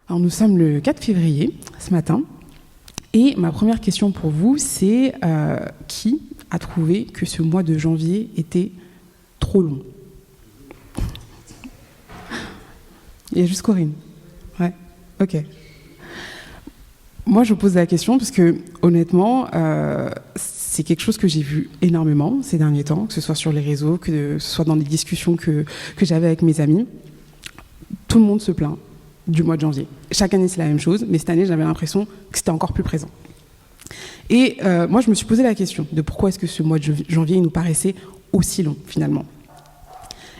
Alors nous sommes le 4 février, ce matin, et ma première question pour vous, c'est qui a trouvé que ce mois de janvier était trop long? Il y a juste Corinne. Ouais, ok. Moi, je vous pose la question parce que, honnêtement, c'est quelque chose que j'ai vu énormément ces derniers temps, que ce soit sur les réseaux, que ce soit dans les discussions que j'avais avec mes amis. Tout le monde se plaint du mois de janvier. Chaque année, c'est la même chose, mais cette année, j'avais l'impression que c'était encore plus présent. Et moi, je me suis posé la question de pourquoi est-ce que ce mois de janvier nous paraissait aussi long, finalement.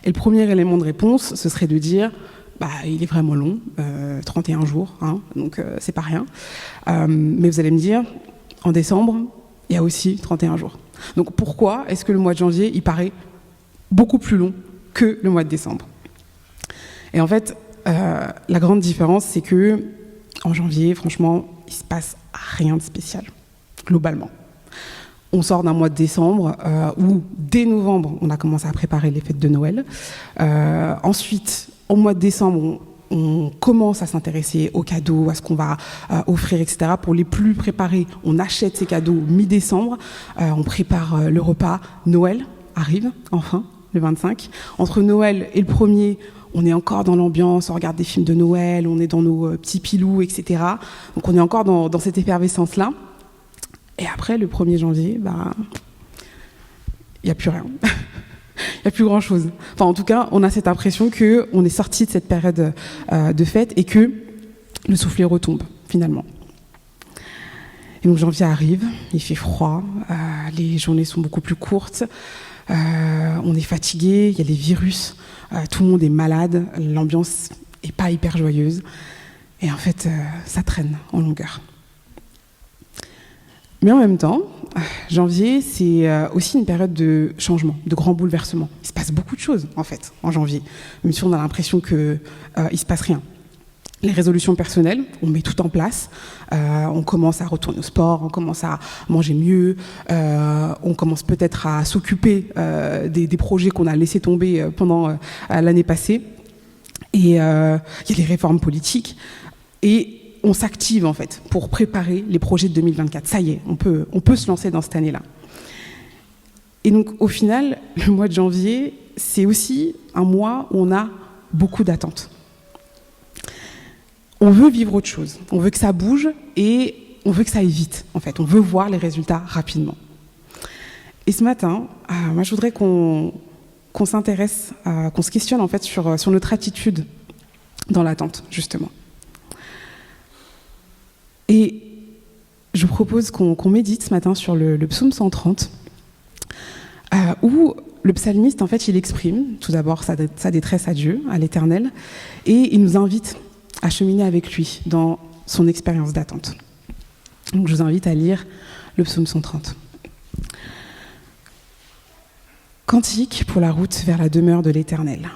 Et le premier élément de réponse, ce serait de dire, il est vraiment long, 31 jours, hein, donc c'est pas rien. Mais vous allez me dire, en décembre, il y a aussi 31 jours. Donc pourquoi est-ce que le mois de janvier, il paraît beaucoup plus long que le mois de décembre? Et en fait, la grande différence, c'est que en janvier, franchement, il se passe rien de spécial, globalement. On sort d'un mois de décembre où, dès novembre, on a commencé à préparer les fêtes de Noël. Ensuite, au mois de décembre, on commence à s'intéresser aux cadeaux, à ce qu'on va offrir, etc. Pour les plus préparés, on achète ces cadeaux mi-décembre. On prépare le repas. Noël arrive, enfin, le 25. Entre Noël et le 1er, on est encore dans l'ambiance, on regarde des films de Noël, on est dans nos petits pilous, etc. Donc on est encore dans cette effervescence-là. Et après, le 1er janvier, il n'y a plus rien. Il n'y a plus grand-chose. Enfin, en tout cas, on a cette impression qu'on est sorti de cette période de fête et que le soufflet retombe, finalement. Et donc, janvier arrive, il fait froid, les journées sont beaucoup plus courtes, on est fatigué, il y a les virus, tout le monde est malade, l'ambiance n'est pas hyper joyeuse. Et en fait, ça traîne en longueur. Mais en même temps, janvier, c'est aussi une période de changement, de grands bouleversements. Il se passe beaucoup de choses, en fait, en janvier, même si on a l'impression qu'il ne se passe rien. Les résolutions personnelles, on met tout en place. On commence à retourner au sport, on commence à manger mieux, on commence peut-être à s'occuper des projets qu'on a laissés tomber pendant l'année passée. Et il y a les réformes politiques. Et on s'active en fait pour préparer les projets de 2024. Ça y est, on peut se lancer dans cette année-là. Et donc au final, le mois de janvier, c'est aussi un mois où on a beaucoup d'attentes. On veut vivre autre chose, on veut que ça bouge et on veut que ça aille vite en fait. On veut voir les résultats rapidement. Et ce matin, moi je voudrais qu'on s'intéresse, qu'on se questionne en fait sur notre attitude dans l'attente justement. Et je vous propose qu'on médite ce matin sur le psaume 130, où le psalmiste, en fait, il exprime tout d'abord sa détresse à Dieu, à l'Éternel, et il nous invite à cheminer avec lui dans son expérience d'attente. Donc je vous invite à lire le psaume 130. Cantique pour la route vers la demeure de l'Éternel.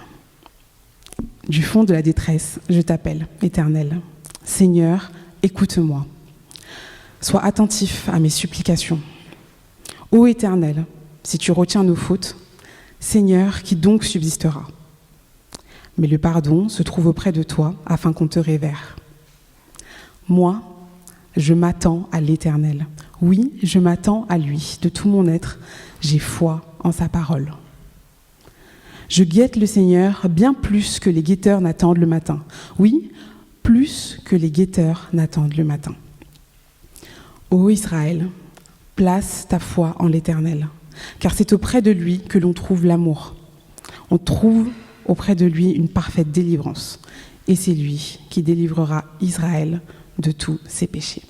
Du fond de la détresse, je t'appelle, Éternel. Seigneur, écoute-moi. Sois attentif à mes supplications. Ô Éternel, si tu retiens nos fautes, Seigneur, qui donc subsistera? Mais le pardon se trouve auprès de toi afin qu'on te révère. Moi, je m'attends à l'Éternel. Oui, je m'attends à lui. De tout mon être, j'ai foi en sa parole. Je guette le Seigneur bien plus que les guetteurs n'attendent le matin. Oui, plus que les guetteurs n'attendent le matin. Ô Israël, place ta foi en l'Éternel, car c'est auprès de lui que l'on trouve l'amour. On trouve auprès de lui une parfaite délivrance, et c'est lui qui délivrera Israël de tous ses péchés.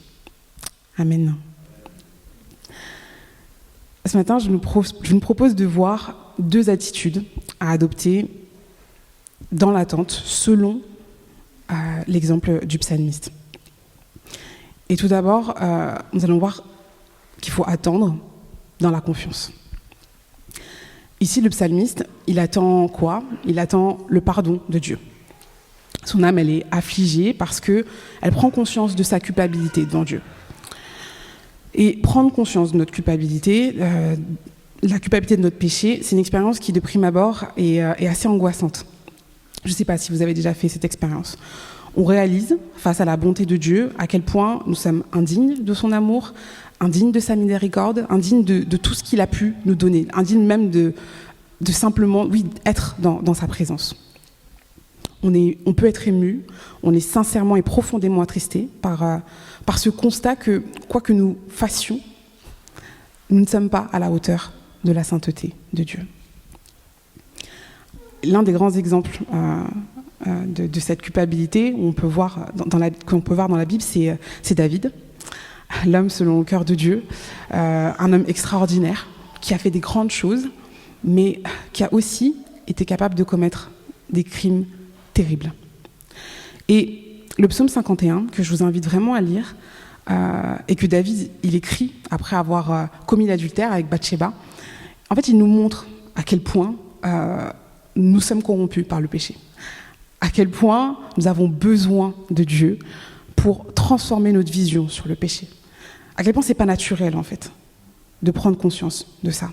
Amen. Ce matin, je nous propose de voir deux attitudes à adopter dans l'attente selon l'exemple du psalmiste. Et tout d'abord, nous allons voir qu'il faut attendre dans la confiance. Ici, le psalmiste, il attend quoi? Il attend le pardon de Dieu. Son âme, elle est affligée parce qu'elle prend conscience de sa culpabilité devant Dieu. Et prendre conscience de notre culpabilité, la culpabilité de notre péché, c'est une expérience qui, de prime abord, est assez angoissante. Je ne sais pas si vous avez déjà fait cette expérience. on réalise, face à la bonté de Dieu, à quel point nous sommes indignes de son amour, indignes de sa miséricorde, indignes de tout ce qu'il a pu nous donner, indignes même de simplement, oui, être dans sa présence. On peut être ému, on est sincèrement et profondément attristé par ce constat que, quoi que nous fassions, nous ne sommes pas à la hauteur de la sainteté de Dieu. L'un des grands exemples de cette culpabilité qu'on peut voir dans la Bible, c'est David, l'homme selon le cœur de Dieu, un homme extraordinaire qui a fait des grandes choses, mais qui a aussi été capable de commettre des crimes terribles. Et le psaume 51, que je vous invite vraiment à lire, et que David il écrit après avoir commis l'adultère avec Bathsheba, en fait il nous montre à quel point nous sommes corrompus par le péché, à quel point nous avons besoin de Dieu pour transformer notre vision sur le péché, à quel point c'est pas naturel en fait de prendre conscience de ça.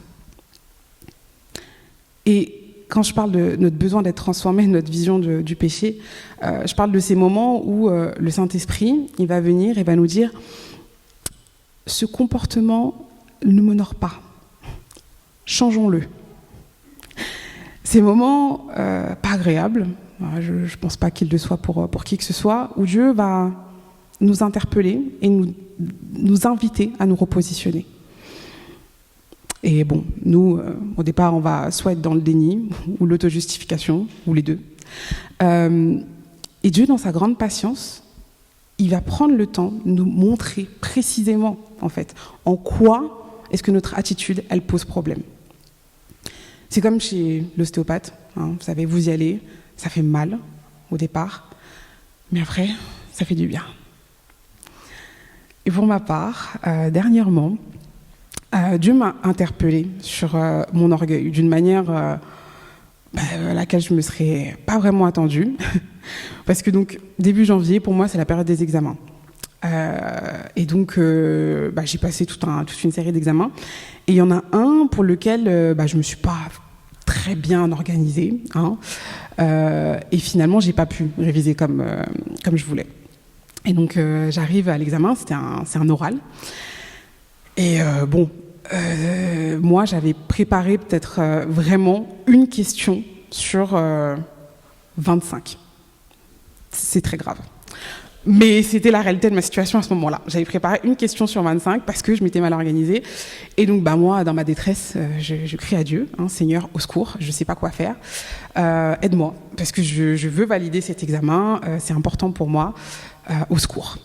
Et quand je parle de notre besoin d'être transformé, notre vision du péché, je parle de ces moments où le Saint-Esprit, il va venir et va nous dire « Ce comportement ne m'honore pas, changeons-le ». Ces moments pas agréables, je ne pense pas qu'il le soit pour qui que ce soit, où Dieu va nous interpeller et nous inviter à nous repositionner. Et bon, nous, au départ, on va soit être dans le déni, ou l'auto-justification, ou les deux. Et Dieu, dans sa grande patience, il va prendre le temps de nous montrer précisément, en fait, en quoi est-ce que notre attitude, elle pose problème. C'est comme chez l'ostéopathe, hein, vous savez, vous y allez, ça fait mal au départ, mais après, ça fait du bien. Et pour ma part, dernièrement, Dieu m'a interpellée sur mon orgueil d'une manière à laquelle je ne me serais pas vraiment attendue. Parce que donc, début janvier, pour moi, c'est la période des examens. Et donc, j'ai passé toute une série d'examens. Et il y en a un pour lequel je ne me suis pas très bien organisée. Hein, et finalement, je n'ai pas pu réviser comme je voulais. Et donc, j'arrive à l'examen, c'est un oral. Et moi, j'avais préparé peut-être vraiment une question sur 25. C'est très grave. Mais c'était la réalité de ma situation à ce moment-là. J'avais préparé une question sur 25 parce que je m'étais mal organisée. Et donc, moi, dans ma détresse, je crie à Dieu, hein, Seigneur, au secours, je ne sais pas quoi faire. Aide-moi, parce que je veux valider cet examen, c'est important pour moi, au secours.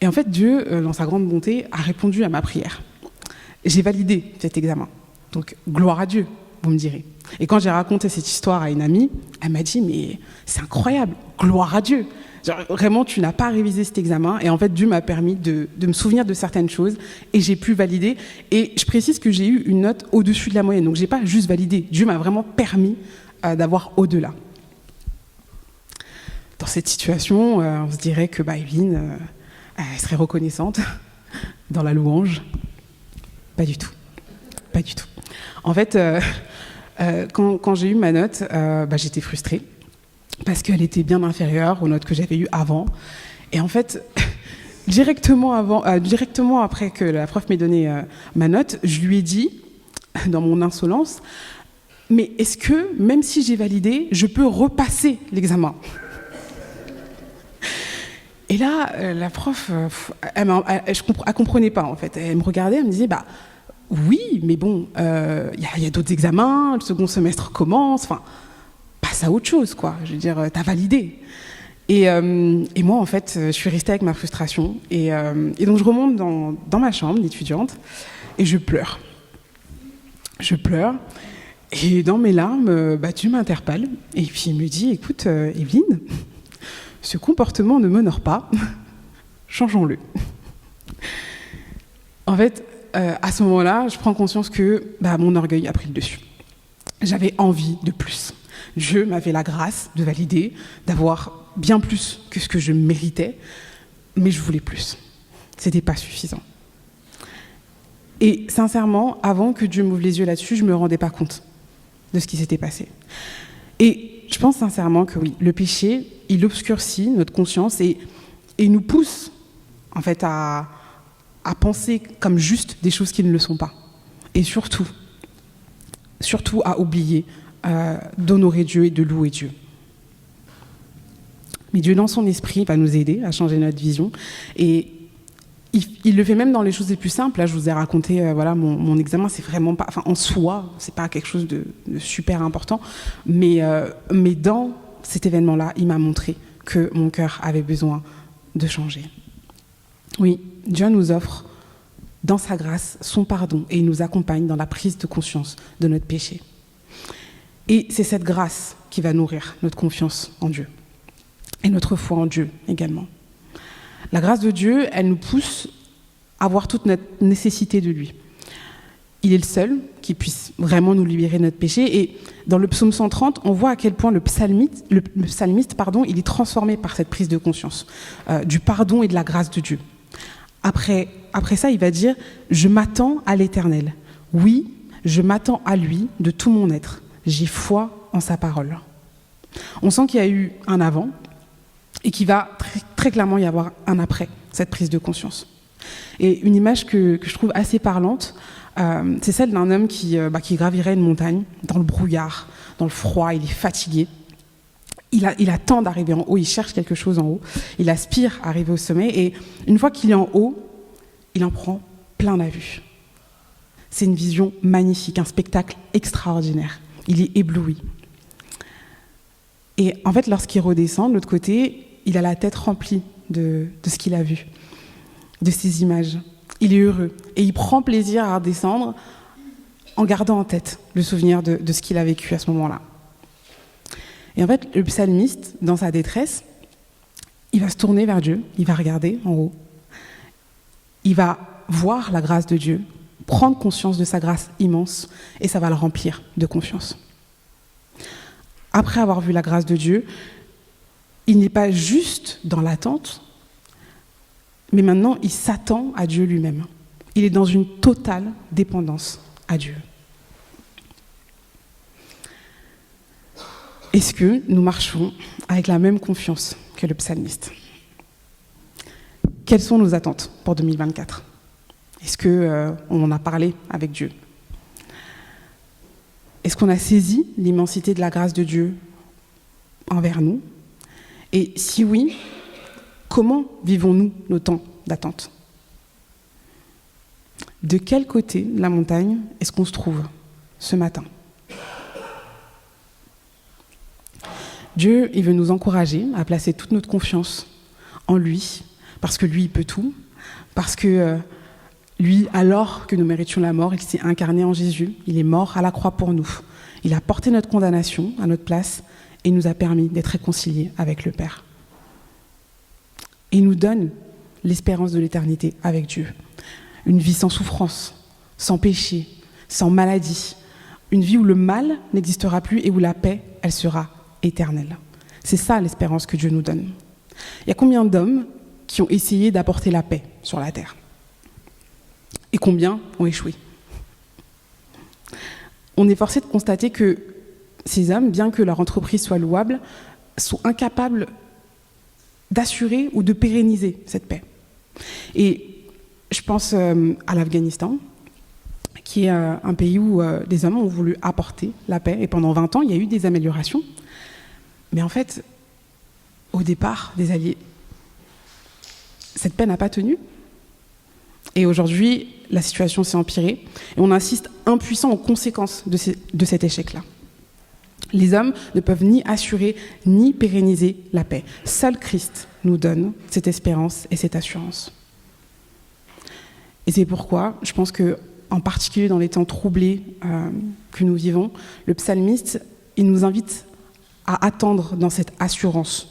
Et en fait, Dieu, dans sa grande bonté, a répondu à ma prière. J'ai validé cet examen. Donc, gloire à Dieu, vous me direz. Et quand j'ai raconté cette histoire à une amie, elle m'a dit, mais c'est incroyable, gloire à Dieu. Genre, vraiment, tu n'as pas révisé cet examen. Et en fait, Dieu m'a permis de me souvenir de certaines choses et j'ai pu valider. Et je précise que j'ai eu une note au-dessus de la moyenne. Donc, je n'ai pas juste validé. Dieu m'a vraiment permis d'avoir au-delà. Dans cette situation, on se dirait que Evelyne, elle serait reconnaissante dans la louange. Pas du tout. Pas du tout. En fait, quand j'ai eu ma note, j'étais frustrée parce qu'elle était bien inférieure aux notes que j'avais eues avant. Et en fait, directement après que la prof m'ait donné ma note, je lui ai dit, dans mon insolence, mais est-ce que, même si j'ai validé, je peux repasser l'examen ? Et là, la prof, elle comprenait pas, en fait. Elle me regardait, elle me disait, oui, mais bon, y a d'autres examens, le second semestre commence, enfin, passe à autre chose, quoi. Je veux dire, t'as validé. Et moi, en fait, je suis restée avec ma frustration. Et donc, je remonte dans ma chambre d'étudiante et je pleure. Je pleure. Et dans mes larmes, Dieu m'interpelle. Et puis, il me dit, écoute, Evelyne, ce comportement ne m'honore pas, changeons-le. En fait, à ce moment-là, je prends conscience que mon orgueil a pris le dessus. J'avais envie de plus. Dieu m'avait la grâce de valider, d'avoir bien plus que ce que je méritais, mais je voulais plus. C'était pas suffisant. Et sincèrement, avant que Dieu m'ouvre les yeux là-dessus, je me rendais pas compte de ce qui s'était passé. Et je pense sincèrement que oui, le péché, il obscurcit notre conscience et nous pousse en fait à penser comme juste des choses qui ne le sont pas. Et surtout à oublier d'honorer Dieu et de louer Dieu. Mais Dieu, dans son esprit, va nous aider à changer notre vision. Et il le fait même dans les choses les plus simples. Là, je vous ai raconté, voilà, mon examen, c'est vraiment pas, enfin, en soi, c'est pas quelque chose de super important. Mais dans cet événement-là, il m'a montré que mon cœur avait besoin de changer. Oui, Dieu nous offre, dans sa grâce, son pardon et il nous accompagne dans la prise de conscience de notre péché. Et c'est cette grâce qui va nourrir notre confiance en Dieu et notre foi en Dieu également. La grâce de Dieu, elle nous pousse à voir toute notre nécessité de lui. Il est le seul qui puisse vraiment nous libérer de notre péché. Et dans le psaume 130, on voit à quel point le psalmiste, il est transformé par cette prise de conscience du pardon et de la grâce de Dieu. Après ça, il va dire « Je m'attends à l'Éternel. Oui, je m'attends à lui de tout mon être. J'ai foi en sa parole. » On sent qu'il y a eu un avant et qu'il va très, très clairement y avoir un après cette prise de conscience. Et une image que je trouve assez parlante, c'est celle d'un homme qui gravirait une montagne dans le brouillard, dans le froid, il est fatigué. Il attend d'arriver en haut, il cherche quelque chose en haut, il aspire à arriver au sommet et une fois qu'il est en haut, il en prend plein la vue. C'est une vision magnifique, un spectacle extraordinaire. Il est ébloui. Et en fait, lorsqu'il redescend de l'autre côté, il a la tête remplie de ce qu'il a vu, de ces images. Il est heureux et il prend plaisir à redescendre en gardant en tête le souvenir de ce qu'il a vécu à ce moment-là. Et en fait, le psalmiste, dans sa détresse, il va se tourner vers Dieu, il va regarder en haut, il va voir la grâce de Dieu, prendre conscience de sa grâce immense et ça va le remplir de confiance. Après avoir vu la grâce de Dieu, il n'est pas juste dans l'attente, mais maintenant il s'attend à Dieu lui-même. Il est dans une totale dépendance à Dieu. Est-ce que nous marchons avec la même confiance que le psalmiste ? Quelles sont nos attentes pour 2024 ? Est-ce qu'on en a parlé avec Dieu ? Est-ce qu'on a saisi l'immensité de la grâce de Dieu envers nous ? Et si oui, comment vivons-nous nos temps d'attente ? De quel côté de la montagne est-ce qu'on se trouve ce matin ? Dieu, il veut nous encourager à placer toute notre confiance en lui, parce que lui, il peut tout, parce que lui, alors que nous méritions la mort, il s'est incarné en Jésus, il est mort à la croix pour nous. Il a porté notre condamnation à notre place et nous a permis d'être réconciliés avec le Père. Et il nous donne l'espérance de l'éternité avec Dieu. Une vie sans souffrance, sans péché, sans maladie. Une vie où le mal n'existera plus et où la paix, elle sera éternelle. C'est ça l'espérance que Dieu nous donne. Il y a combien d'hommes qui ont essayé d'apporter la paix sur la terre ? Et combien ont échoué ? On est forcé de constater que ces hommes, bien que leur entreprise soit louable, sont incapables d'assurer ou de pérenniser cette paix. Et je pense à l'Afghanistan, qui est un pays où des hommes ont voulu apporter la paix. Et pendant 20 ans, il y a eu des améliorations. Mais en fait, au départ des Alliés, cette paix n'a pas tenu. Et aujourd'hui, la situation s'est empirée et on assiste impuissant aux conséquences de cet échec-là. Les hommes ne peuvent ni assurer ni pérenniser la paix. Seul Christ nous donne cette espérance et cette assurance. Et c'est pourquoi je pense que, en particulier dans les temps troublés que nous vivons, le psalmiste, il nous invite à attendre dans cette assurance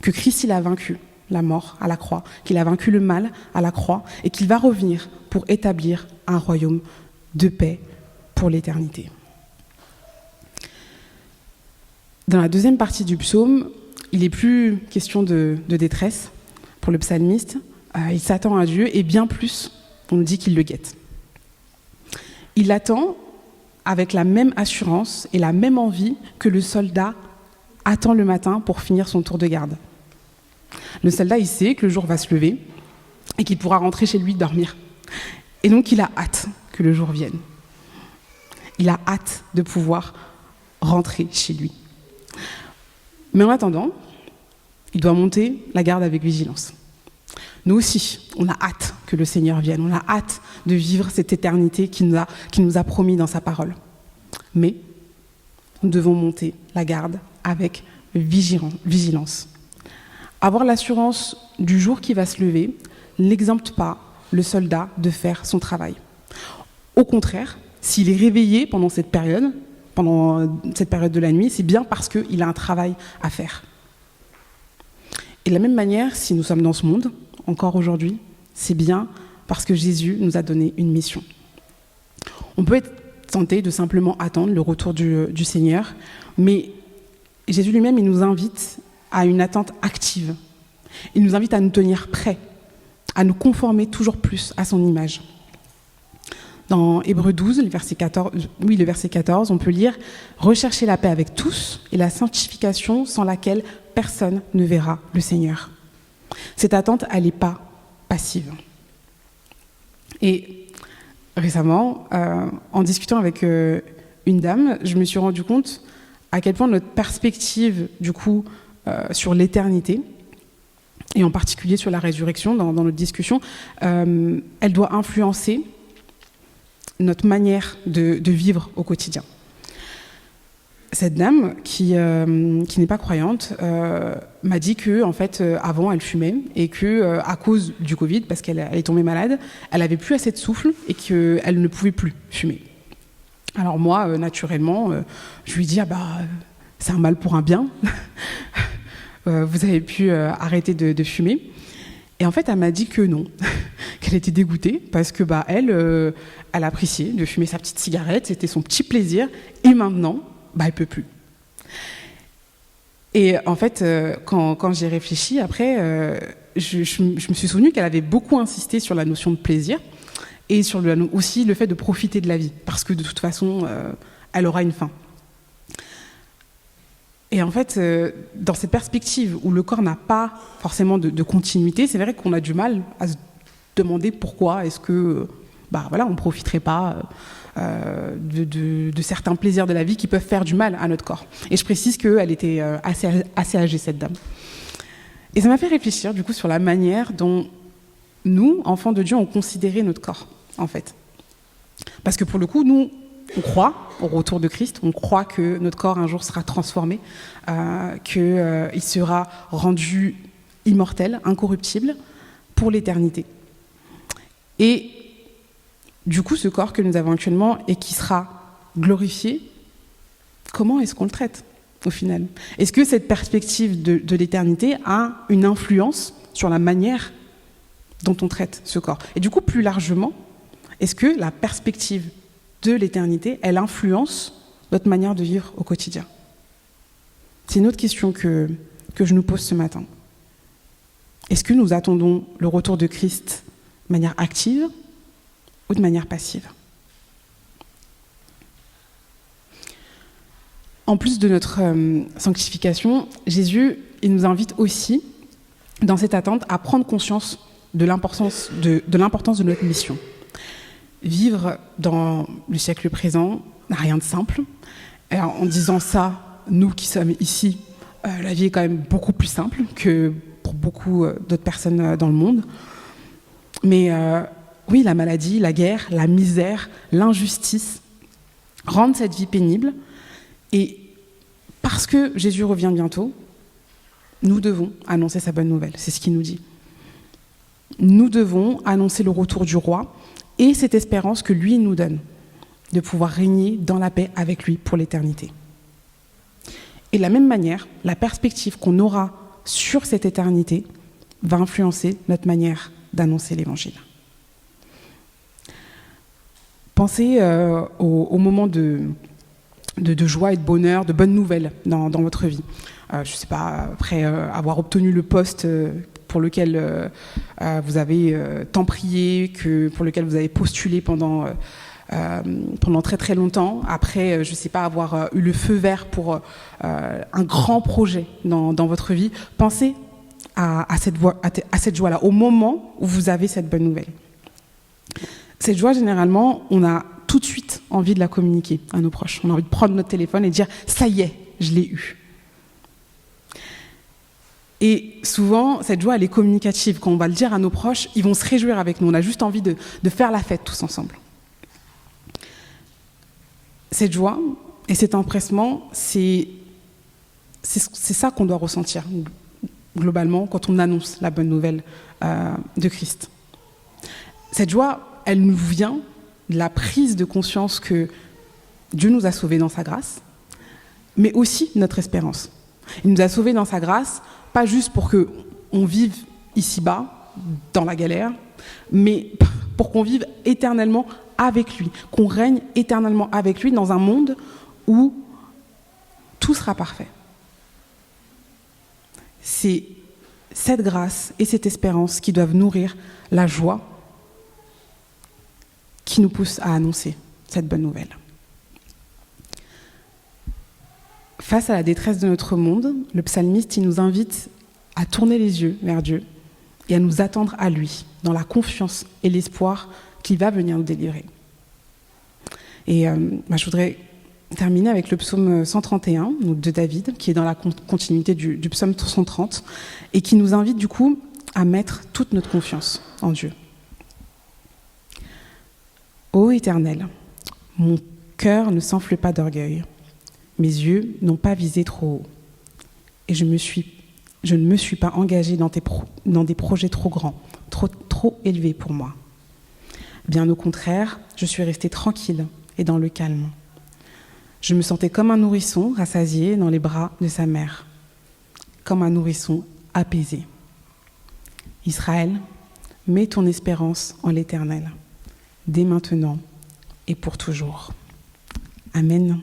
que Christ, il a vaincu la mort à la croix, qu'il a vaincu le mal à la croix et qu'il va revenir pour établir un royaume de paix pour l'éternité. Dans la deuxième partie du psaume, il n'est plus question de détresse pour le psalmiste. Il s'attend à Dieu et bien plus, on nous dit qu'il le guette. Il l'attend avec la même assurance et la même envie que le soldat attend le matin pour finir son tour de garde. Le soldat, il sait que le jour va se lever et qu'il pourra rentrer chez lui dormir. Et donc, il a hâte que le jour vienne. Il a hâte de pouvoir rentrer chez lui. Mais en attendant, il doit monter la garde avec vigilance. Nous aussi, on a hâte que le Seigneur vienne. On a hâte de vivre cette éternité qu'il nous a promis dans sa parole. Mais nous devons monter la garde avec vigilance. Avoir l'assurance du jour qui va se lever n'exempte pas le soldat de faire son travail. Au contraire, s'il est réveillé pendant cette période de la nuit, c'est bien parce qu'il a un travail à faire. Et de la même manière, si nous sommes dans ce monde, encore aujourd'hui, c'est bien parce que Jésus nous a donné une mission. On peut être tenté de simplement attendre le retour du Seigneur, mais Jésus lui-même, il nous invite à une attente active. Il nous invite à nous tenir prêts, à nous conformer toujours plus à son image. Dans Hébreux 12, le verset 14, on peut lire « Recherchez la paix avec tous et la sanctification sans laquelle personne ne verra le Seigneur. » Cette attente, elle n'est pas passive. Et récemment, en discutant avec une dame, je me suis rendu compte à quel point notre perspective, du coup, sur l'éternité, et en particulier sur la résurrection, dans notre discussion, elle doit influencer notre manière de vivre au quotidien. Cette dame, qui n'est pas croyante, m'a dit que, en fait, avant, elle fumait et que, à cause du Covid, parce qu'elle est tombée malade, elle n'avait plus assez de souffle et qu'elle ne pouvait plus fumer. Alors moi, naturellement, je lui dis c'est un mal pour un bien. Vous avez pu arrêter de fumer. Et en fait, elle m'a dit que non, qu'elle était dégoûtée parce que elle appréciait de fumer sa petite cigarette, c'était son petit plaisir, et maintenant, elle peut plus. Et en fait, quand j'y ai réfléchi, après, je me suis souvenue qu'elle avait beaucoup insisté sur la notion de plaisir et sur aussi le fait de profiter de la vie, parce que de toute façon, elle aura une fin. Et en fait, dans cette perspective où le corps n'a pas forcément de continuité, c'est vrai qu'on a du mal à se demander pourquoi est-ce que, on ne profiterait pas de certains plaisirs de la vie qui peuvent faire du mal à notre corps. Et je précise qu'elle était assez âgée, cette dame. Et ça m'a fait réfléchir, du coup, sur la manière dont nous, enfants de Dieu, on considérait notre corps, en fait. Parce que pour le coup, nous, on croit au retour de Christ, on croit que notre corps un jour sera transformé, qu'il sera rendu immortel, incorruptible, pour l'éternité. Et du coup, ce corps que nous avons actuellement et qui sera glorifié, comment est-ce qu'on le traite au final ? Est-ce que cette perspective de l'éternité a une influence sur la manière dont on traite ce corps ? Et du coup, plus largement, est-ce que la perspective de l'éternité, elle influence notre manière de vivre au quotidien ? C'est une autre question que je nous pose ce matin. Est-ce que nous attendons le retour de Christ de manière active ou de manière passive ? En plus de notre sanctification, Jésus, il nous invite aussi, dans cette attente, à prendre conscience de l'importance de notre mission. Vivre dans le siècle présent n'a rien de simple. Et en disant ça, nous qui sommes ici, la vie est quand même beaucoup plus simple que pour beaucoup d'autres personnes dans le monde. Mais oui, la maladie, la guerre, la misère, l'injustice rendent cette vie pénible. Et parce que Jésus revient bientôt, nous devons annoncer sa bonne nouvelle. C'est ce qu'il nous dit. Nous devons annoncer le retour du roi et cette espérance que lui nous donne, de pouvoir régner dans la paix avec lui pour l'éternité. Et de la même manière, la perspective qu'on aura sur cette éternité va influencer notre manière d'annoncer l'Évangile. Pensez au moment de joie et de bonheur, de bonnes nouvelles dans votre vie. Je ne sais pas, après avoir obtenu le poste pour lequel vous avez tant prié, pour lequel vous avez postulé pendant pendant très très longtemps, après, je ne sais pas, avoir eu le feu vert pour un grand projet dans votre vie, pensez à cette joie-là, au moment où vous avez cette bonne nouvelle. Cette joie, généralement, on a tout de suite envie de la communiquer à nos proches. On a envie de prendre notre téléphone et de dire « ça y est, je l'ai eu ». Et souvent, cette joie, elle est communicative. Quand on va le dire à nos proches, ils vont se réjouir avec nous. On a juste envie de faire la fête tous ensemble. Cette joie et cet empressement, c'est ça qu'on doit ressentir globalement quand on annonce la bonne nouvelle de Christ. Cette joie, elle nous vient de la prise de conscience que Dieu nous a sauvés dans sa grâce, mais aussi notre espérance. Il nous a sauvés dans sa grâce, pas juste pour qu'on vive ici-bas, dans la galère, mais pour qu'on vive éternellement avec lui, qu'on règne éternellement avec lui dans un monde où tout sera parfait. C'est cette grâce et cette espérance qui doivent nourrir la joie qui nous pousse à annoncer cette bonne nouvelle. Face à la détresse de notre monde, le psalmiste il nous invite à tourner les yeux vers Dieu et à nous attendre à lui, dans la confiance et l'espoir qu'il va venir nous délivrer. Et je voudrais terminer avec le psaume 131 donc de David, qui est dans la continuité du psaume 130, et qui nous invite du coup à mettre toute notre confiance en Dieu. Ô Éternel, mon cœur ne s'enfle pas d'orgueil, mes yeux n'ont pas visé trop haut, et je ne me suis pas engagée dans des projets trop grands, trop élevés pour moi. Bien au contraire, je suis restée tranquille et dans le calme. Je me sentais comme un nourrisson rassasié dans les bras de sa mère, comme un nourrisson apaisé. Israël, mets ton espérance en l'Éternel, dès maintenant et pour toujours. Amen.